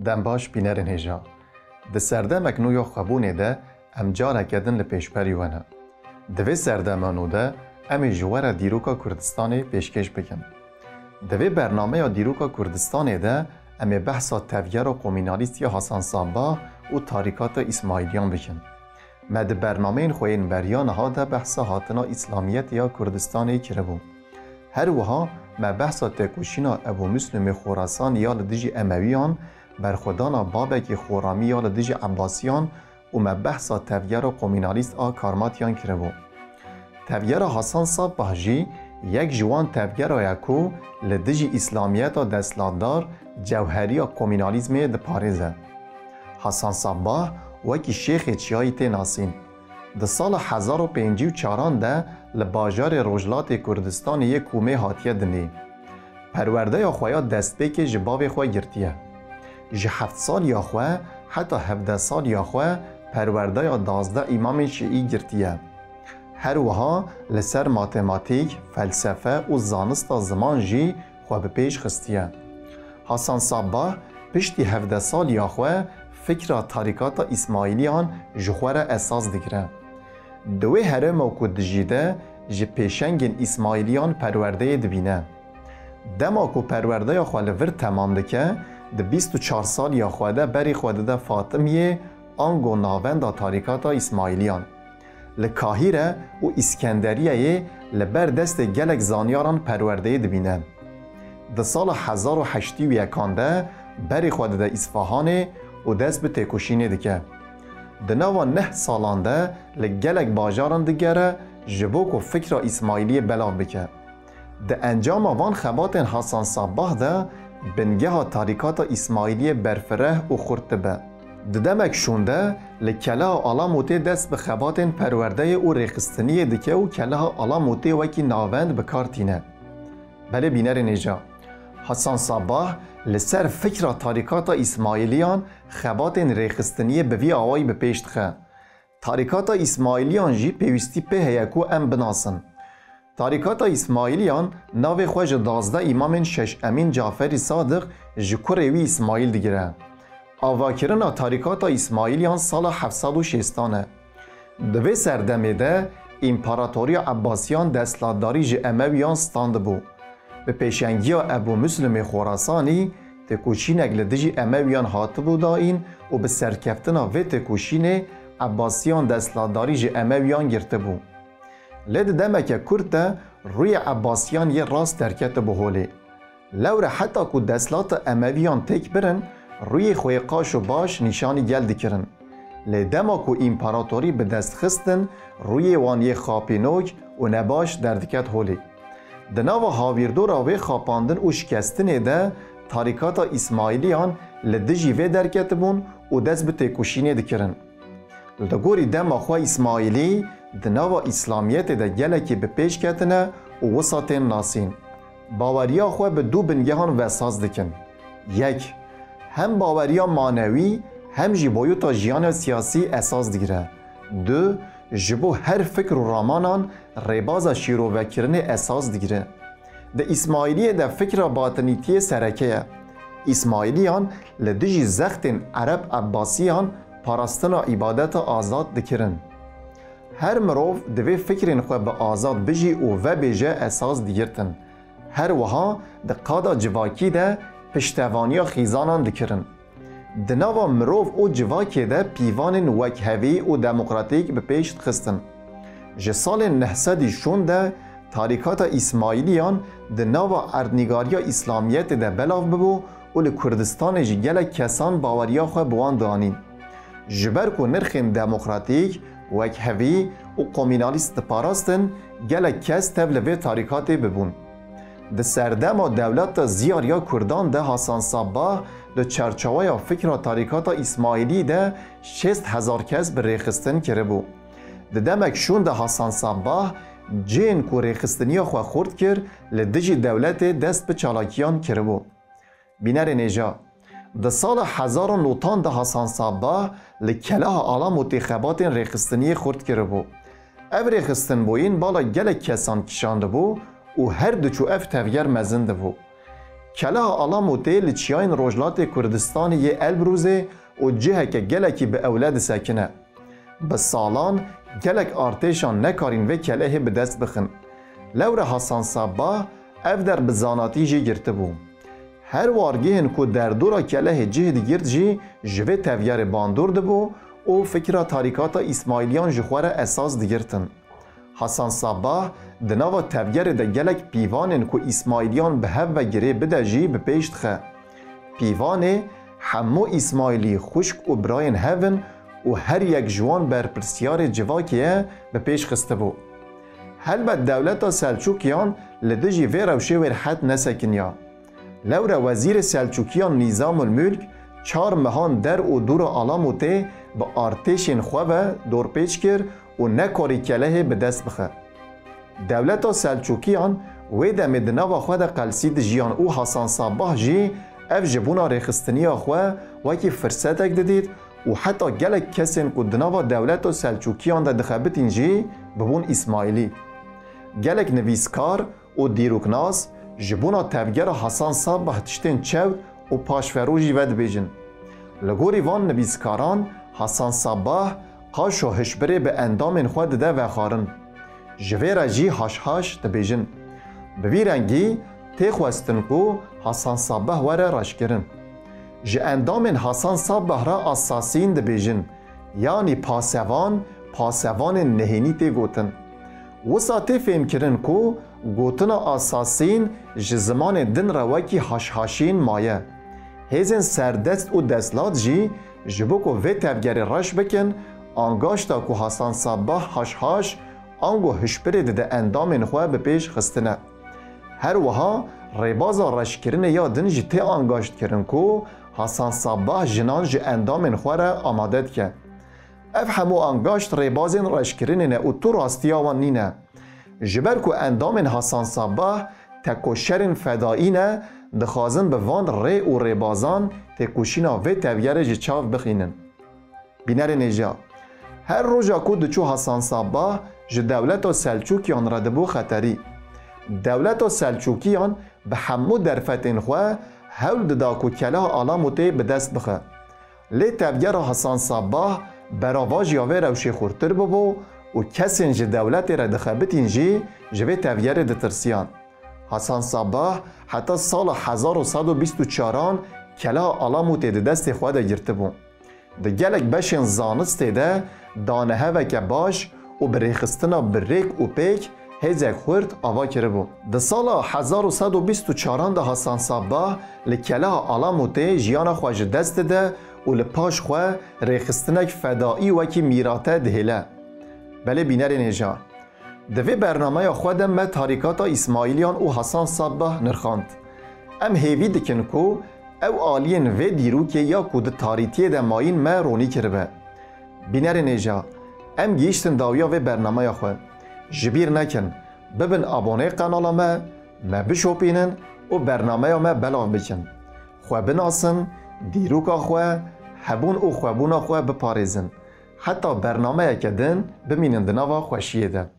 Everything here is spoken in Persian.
دم باش بینرین هجا. ده سردمک نو یا خبونه ده ام جاره کدن لپیشپری ونه. دوی سردمانو ده امی جواره دیروکا کردستان پیشکش بکن. دوی برنامه یا دیروکا کردستان ده امی بحثا تفگر و قومینالیستی حسن صباح و تاریکات اسماعیلیان بکن. مد برنامه این خوین بریان ها ده بحثا هاتنا اسلامیت یا کردستان کربون. هر وها ما بحثا تکوشینا ابو مسلم خراسان یا لدیجی امویان برخودانا بابک خورامی یا لدیجی عباسیان و ما بحثا تفگر و قومینالیست کارماتیان کربون. تفگر حسن صباح جی یک جوان تفگر یکو لدیجی اسلامیت دستلاتدار جوهری کمونالیسم ده پاریزه. حسن صباح وکی شیخ چیایی تی ناسین. ده سال 1054 ده لباجار روجلات کردستان یک کومه هاتیه دنی. پرورده یا خواه دست به که جباب خواه گرتیه. جه 7 سال یا خواه حتی 17 سال یا خواه پرورده یا 12 امام شیعی گرتیه. هر وها لسر ماتماتیک، فلسفه و زانست زمان جی خواه به پیش خستیه. حسن صباح پشتی 17 سال یا خواه فکر تاریکات اسماعیلیان جخوره اساس دیگره. دوی هرم و کد جیده جه پیشنگین اسماعیلیان پرورده دبینه. دما کو پرورده خواه لور تمام دکه ده 24 سال یا خواه ده بری خواه ده فاطمیه آنگو ناوند تاریکات اسماعیلیان. لکاهیره و اسکندریه لبر دست گلک زانیاران پرورده دبینه. ده سال 1081 ده بری خود ده اصفهانه و دست به تکوشینه دکه. ده نوان 9 سالان ده لگلک باجاران دگره جبوک و فکر اسماعیلی بلاغ بکه. ده انجام وان خبات حسن صباح ده بنگه تاریکات اسماعیلی برفره و خورتبه. ده دمک شونده لکله علاموتی دست به خبات پرورده و ریخستنی دکه و کله علاموتی وکی ناوند بکارتینه. بله بینر نجا. حسن صباح لسر فکر تاریکات اسماعیلیان خبات ریخستنی به وی آوائی به پیشت خه. تاریکات اسماعیلیان جی پیوستی په هیکو ام بناسن. تاریکات اسماعیلیان ناو خوش 12 امام شش امین جعفری صادق جکوروی اسماعیل دیگره. آواکرنا تاریکات اسماعیلیان سال 760 دوی سردمه ده امپراتوری عباسیان دستلاتداری جه امویان ستاند بو. به پیشنگی ابو مسلم خراسانی تکوشینک لدیجی امویان هاتبو داین و به سرکفتنا و تکوشین عباسیان دستلاتداری جه امویان گرته بو. لد دمک کرده روی عباسیان یه راست درکت بو هولی. لور حتی که دستلات امویان تک برن روی خوی قاش و باش نشانی گل دکرن. لدما که امپراتوری به دست خستن روی وانی خاپینوک و نباش دردکت هولی. دناو هاویردو را وی خاپاندن و شکستن ده تاریکات اسماعیلیان لدجی وی درکت بون و دست به تکوشینه دکرن. لدگوری دما خواه اسماعیلی دناو اسلامیت ده گلکی به پیش کتنه و وسطین ناسین. باوریا خواه به دو بنگهان وساز دکن. یک، هم باوریا مانوی هم جیبویو تا جیان سیاسی اساس دیگره. دو، جبو هر فکر و رامانان ریباز شیرو وکرن اساس دیگره. ده اسماعیلی ده فکر باطنیتی سرکه. اسماعیلیان لدیجی زختن عرب عباسیان پاراستن و عبادت آزاد دکرن. هر مروف دوی فکرین خواه به آزاد بجی و بجه اساس دیگرتن. هر وها ده قادا جواکی ده پشتوانی خیزانان دکرن. دناوا مروف او جواکی ده پیوان وکهوی و دموکراتیک به پیشت خستن. جه سال 900 ده تاریکات اسماعیلیان دناوا اردنگاریا اسلامیت ده بلاو ببو و لکردستان جه گلک کسان باوریا خواه بوان دانین. جبر کو نرخین دموکراتیک وکهوی و قومینالیست پاراستن گلک کس تبلوه تاریکاتی ببون. ده سردم دولت زیاریا کردان ده حسن صباح ده چرچوه فکر تاریکات اسماعیلی ده 60,000 کس به ریخستن کرده بو. ده دمک شون ده حسن صباح جین کو ریخستنی خواه خورد کر لدجی دولت دست به چالاکیان کرده بو. بینر نجا ده سال 1900 ده حسن صباح لکله آلا متخبات ریخستنی خورد کرده بو. او ریخستن بوین بالا گلک کسان کشانده بو و هر دو چو اف تفگر مزنده بو. کلاها آلاموتی لچیاین روجلات کردستان یه البروزه و جهه که گلکی به اولاد ساکنه. به سالان گلک ارتشان نکارین و کلاه به دست بخن. لور حسن صباح اف در بزاناتی جی گرته بو. هر وارگیهن که در دورا کلاه جهد گرد جی جوه تاویار باندور دبو و فکر تاریکات اسماعیلیان جخواره اساس دگرتن. حسن صباح دناوا تاویار ده گلک پیوانن که اسماعیلیان به هف و گره بده جی به پیشت خه. پیوانه همو اسماعیلی خشک و براین هفن و هر یک جوان بر پرسیار جواکیه به پیش خسته بو. هلبت دولت سلجوکیان لدجی وی روشه ور حد نسکنیا. لور وزیر سلجوکیان نظام الملک 4 مهان در و دور آلاموته با ارتشین خواه دور پیچ کر و نکاری کله به دست بخه. دولت سلجوکیان وی دم دنوا خواه ده قلسید جیان او حسن صباح جی اف جبونا ریخستنی خواه وکی فرصتک ددید و حتی گلک کسین که دنوا دولت سلجوکیان ده دخبتین جی ببون اسماعیلی. گلک نویسکار و دیروکناس جبونا تفگر حسن صباح تشتین چود و پاشفروجی ود بیجن. لگوری وان نویسکاران حسن صباح قاش و هشبره به اندام خود ده وخارن. جویر جی هاش هاش دبیجن. بوی رنگی تخواستن که حسن صباح وره راش کرن. جه اندام حسن صباح را اساسین دبیجن. یعنی پاسوان نهینی تی گوتن. وساته فهم کرن که گوتنا اساسین جه زمان دن رواکی هاش هاشین مایه. هیزن سردست و دستلات جی جبو که وی تفگری راش بکن آنگاشتا که حسن صباح هاش هاش آنگو هشپره ده اندام خواه به پیش خستنه. هر وها ریبازا راش کرنه یا دن جی تی آنگاشت کرن که حسن صباح جنان جی اندام خواه را آمادت که. اف همو آنگاشت ریبازین راش کرنه نه و تو راستیاوان نینه. جبر که اندام حسن صباح تکوشرین فدایی نه دخوازن به وان ری و ریبازان تکوشینا و تاویار جی چاو بخینن. بینر نجا هر روزا که دچو حسن صباح جه دولت سلجوکیان را دبو خطری. دولت سلجوکیان به همو درفتین خواه هول ددا که کلاه آلاموته به دست بخه. لی تفگر حسن صباح براواج یاوه روشی خورتر ببو و کسین جه دولت را دخبتین جی جوه تفگر دترسیان. حسن صباح حتی سال 1124 کلاه آلاموته ده دست خواه ده گرته بو. ده گلک بشین زانسته ده دانه و که باش و بریخستنا بریک و پیک هیزک خورد آوا کرده بو. ده سال 1124 ده حسن صباح لکلاه آلاموته جیانا خواج دست ده و لپاش خواه ریخستنک فدایی وکی میراته دهیله. بله بینر نیجا. دوی برنامه خودم ما تاریکات اسماعیلیان و حسن صباح نرخاند. ام هیوی دکن کو او آلین و دیرو که یا کود تاریتیه ده ماین ما رونی کرده. بینر نیجا. ام گیشتن داویا و برنامه خود. جبیر نکن. ببین آبونه قنالا ما بشوپینن و برنامه ما بلاغ بکن. خواه بناسن، دیروکا خواه، هبون و خوابونا خواه بپارزن. حتی برنامه که دن بمینن دناوا خوشیه ده.